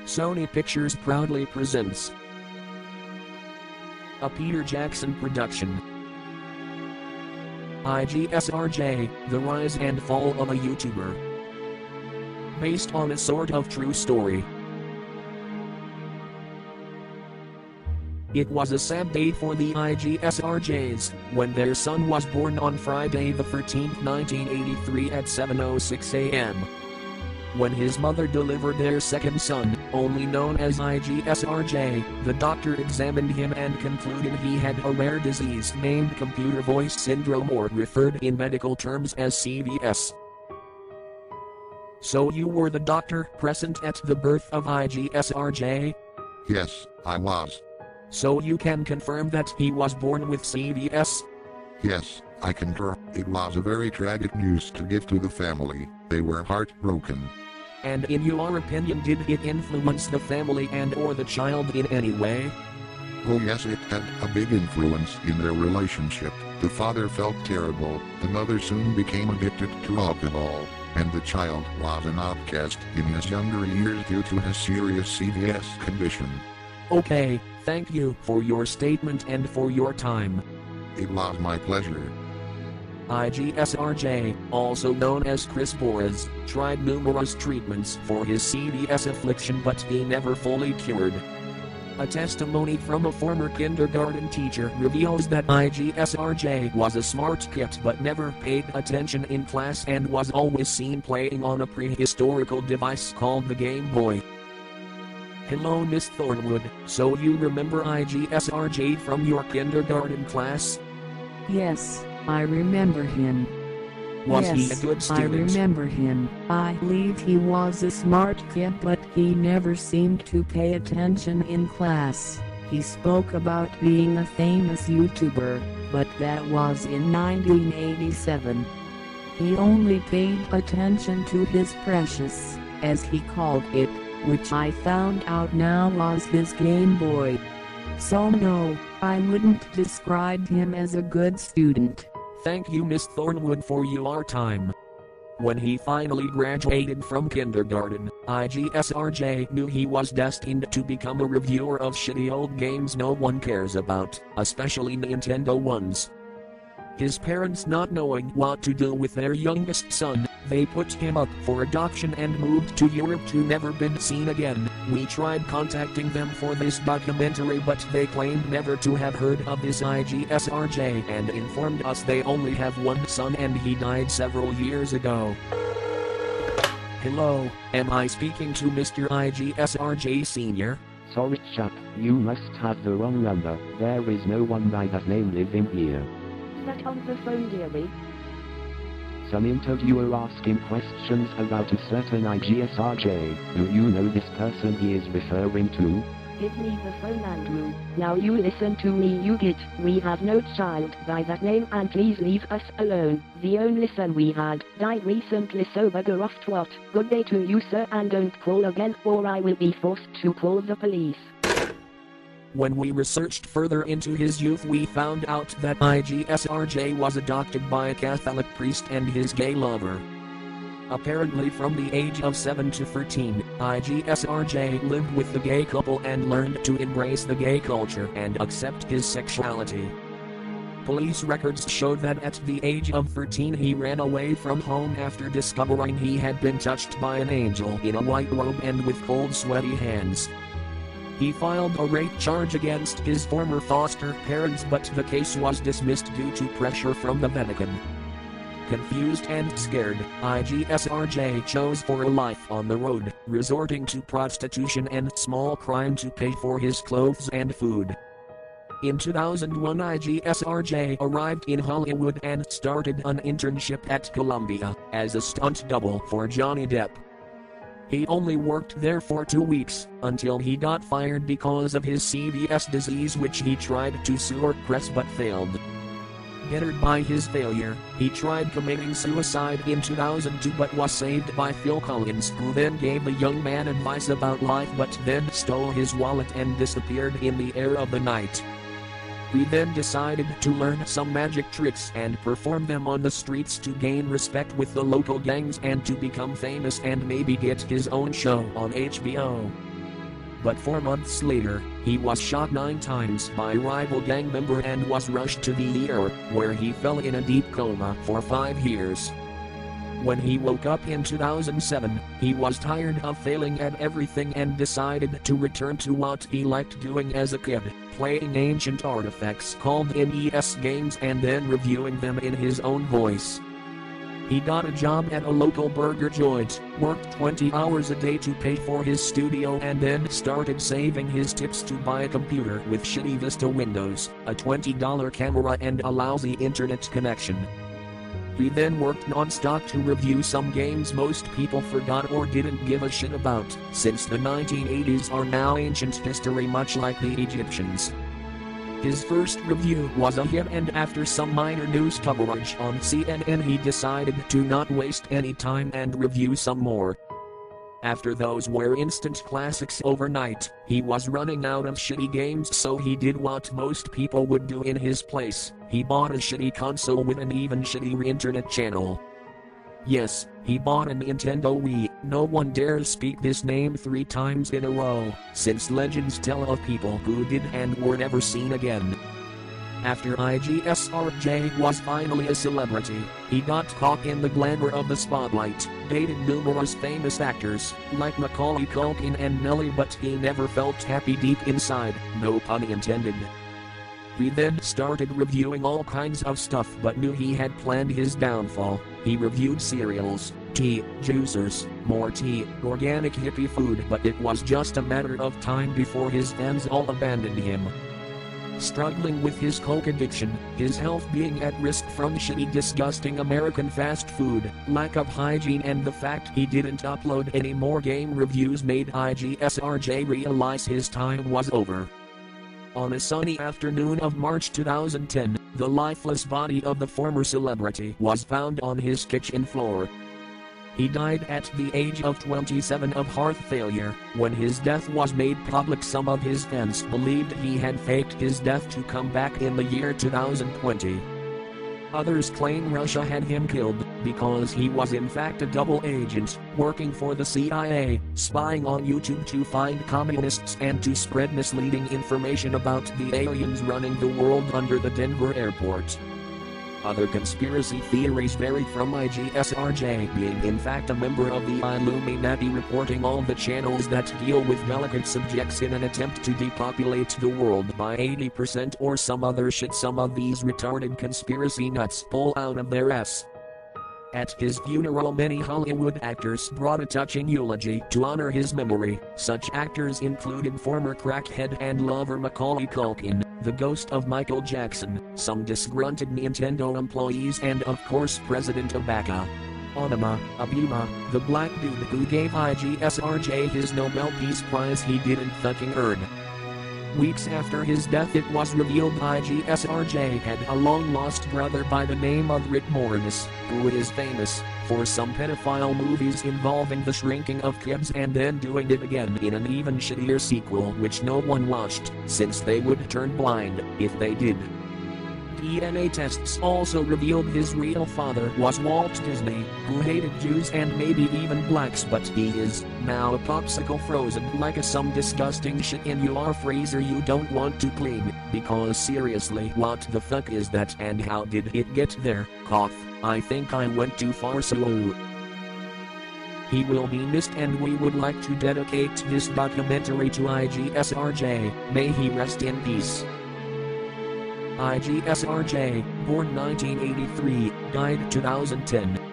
Sony Pictures proudly presents a Peter Jackson production. IGSRJ, The Rise and Fall of a YouTuber. Based on a sort of true story. It was a sad day for the IGSRJs, when their son was born on Friday the 13th, 1983 at 7:06 a.m. When his mother delivered their second son, only known as IGSRJ, the doctor examined him and concluded he had a rare disease named computer voice syndrome, or referred in medical terms as CVS. So you were the doctor present at the birth of IGSRJ? Yes, I was. So you can confirm that he was born with CVS? Yes, I concur. It was a very tragic news to give to the family. They were heartbroken. And in your opinion, did it influence the family and or the child in any way? Oh yes, it had a big influence in their relationship. The father felt terrible, the mother soon became addicted to alcohol, and the child was an outcast in his younger years due to his serious CVS condition. Okay, thank you for your statement and for your time. It was my pleasure. IGSRJ, also known as Chris Boras, tried numerous treatments for his CVS affliction, but he never fully cured. A testimony from a former kindergarten teacher reveals that IGSRJ was a smart kid but never paid attention in class and was always seen playing on a prehistorical device called the Game Boy. Hello Miss Thornwood, so you remember IGSRJ from your kindergarten class? Yes, I remember him. Was he a good student? I remember him. I believe he was a smart kid, but he never seemed to pay attention in class. He spoke about being a famous YouTuber, but that was in 1987. He only paid attention to his precious, as he called it, which I found out now was his Game Boy. So no, I wouldn't describe him as a good student. Thank you Miss Thornwood for your time. When he finally graduated from kindergarten, IGSRJ knew he was destined to become a reviewer of shitty old games no one cares about, especially Nintendo ones. His parents, not knowing what to do with their youngest son, they put him up for adoption and moved to Europe to never been seen again. We tried contacting them for this documentary, but they claimed never to have heard of this IGSRJ and informed us they only have one son and he died several years ago. Hello, am I speaking to Mr. IGSRJ Sr.? Sorry chap, you must have the wrong number. There is no one by that name living here. Is that on the phone, dearie? Some interviewer asking questions about a certain IGSRJ. Do you know this person he is referring to? Give me the phone, Andrew. Now you listen to me, you git. We have no child by that name, and please leave us alone. The only son we had died recently, so bugger off twat. Good day to you, sir, and don't call again or I will be forced to call the police. When we researched further into his youth, we found out that IGSRJ was adopted by a Catholic priest and his gay lover. Apparently from the age of 7 to 13, IGSRJ lived with the gay couple and learned to embrace the gay culture and accept his sexuality. Police records showed that at the age of 13 he ran away from home after discovering he had been touched by an angel in a white robe and with cold sweaty hands. He filed a rape charge against his former foster parents, but the case was dismissed due to pressure from the Vatican. Confused and scared, IGSRJ chose for a life on the road, resorting to prostitution and small crime to pay for his clothes and food. In 2001, IGSRJ arrived in Hollywood and started an internship at Columbia as a stunt double for Johnny Depp. He only worked there for 2 weeks, until he got fired because of his CVS disease, which he tried to sue or press but failed. Bittered by his failure, he tried committing suicide in 2002 but was saved by Phil Collins, who then gave the young man advice about life but then stole his wallet and disappeared in the air of the night. He then decided to learn some magic tricks and perform them on the streets to gain respect with the local gangs and to become famous and maybe get his own show on HBO. but 4 months later, he was shot 9 times by a rival gang member and was rushed to the ER, where he fell in a deep coma for 5 years. When he woke up in 2007, he was tired of failing at everything and decided to return to what he liked doing as a kid, playing ancient artifacts called NES games and then reviewing them in his own voice. He got a job at a local burger joint, worked 20 hours a day to pay for his studio and then started saving his tips to buy a computer with shitty Vista windows, a $20 camera and a lousy internet connection. He then worked non-stop to review some games most people forgot or didn't give a shit about, since the 1980s are now ancient history much like the Egyptians. His first review was a hit and after some minor news coverage on CNN he decided to not waste any time and review some more. After those were instant classics overnight, he was running out of shitty games so he did what most people would do in his place, he bought a shitty console with an even shittier internet channel. Yes, he bought a Nintendo Wii. No one dares speak this name 3 times in a row, since legends tell of people who did and were never seen again. After IGSRJ was finally a celebrity, he got caught in the glamour of the spotlight, dated numerous famous actors, like Macaulay Culkin and Nelly, but he never felt happy deep inside, no pun intended. He then started reviewing all kinds of stuff but knew he had planned his downfall. He reviewed cereals, tea, juicers, more tea, organic hippie food, but it was just a matter of time before his fans all abandoned him. Struggling with his coke addiction, his health being at risk from shitty disgusting American fast food, lack of hygiene and the fact he didn't upload any more game reviews made IGSRJ realize his time was over. On a sunny afternoon of March 2010, the lifeless body of the former celebrity was found on his kitchen floor. He died at the age of 27 of heart failure. When his death was made public, some of his fans believed he had faked his death to come back in the year 2020. Others claim Russia had him killed, because he was in fact a double agent, working for the CIA, spying on YouTube to find communists and to spread misleading information about the aliens running the world under the Denver airport. Other conspiracy theories vary from IGSRJ being in fact a member of the Illuminati, reporting all the channels that deal with delicate subjects in an attempt to depopulate the world by 80% or some other shit some of these retarded conspiracy nuts pull out of their ass. At his funeral, many Hollywood actors brought a touching eulogy to honor his memory. Such actors included former crackhead and lover Macaulay Culkin, the ghost of Michael Jackson, some disgruntled Nintendo employees and of course President Obama. Abuma, the black dude who gave IGSRJ his Nobel Peace Prize he didn't fucking earn. Weeks after his death it was revealed IGSRJ had a long-lost brother by the name of Rick Moranis, who is famous for some pedophile movies involving the shrinking of kids and then doing it again in an even shittier sequel which no one watched, since they would turn blind if they did. DNA tests also revealed his real father was Walt Disney, who hated Jews and maybe even blacks, but he is now a popsicle frozen like some disgusting shit in your freezer you don't want to clean, because seriously, what the fuck is that and how did it get there? Cough, I think I went too far, so he will be missed and we would like to dedicate this documentary to IGSRJ, may he rest in peace. IGSRJ, born 1983, died 2010.